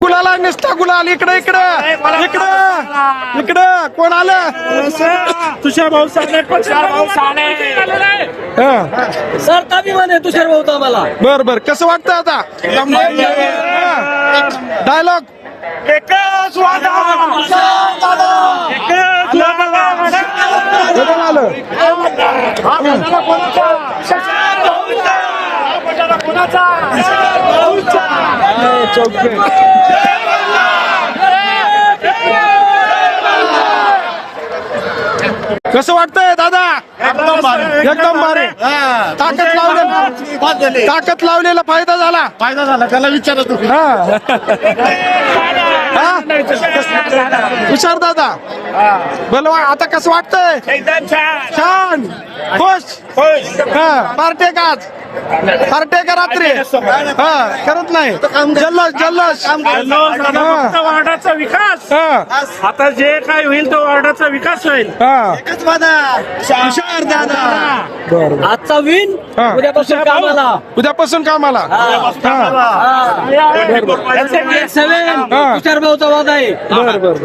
गुलाला नुसता गुलाल. इकडे इकडे इकडे इकडे कोण आलं? तुषार भाऊ साने. सर ताबीमाने तुषार भाऊ आम्हाला. बर बर कसं वाटतं आता डायलॉग? एकच वादा, एकच वादा. कोण आलं? कसं वाटतंय दादा? एकदम भारी. ताकद लावलेला फायदा झाला. त्याला विचारत होतो. हुशार दादा बोल. आता कसं वाटतंय? एकदम छान खुश. पार्टे का आज? पार्टे का रात्री? करत नाही जल्लोष जल्लोष. फक्त वार्डाचा विकास. आता जे काय होईल तो वार्डाचा विकास होईल. हुशार दादा. आजचा विन उद्यापासून कामाला. उद्यापासून कामाला. तुषार भाऊचा वाद आहे. बर बर.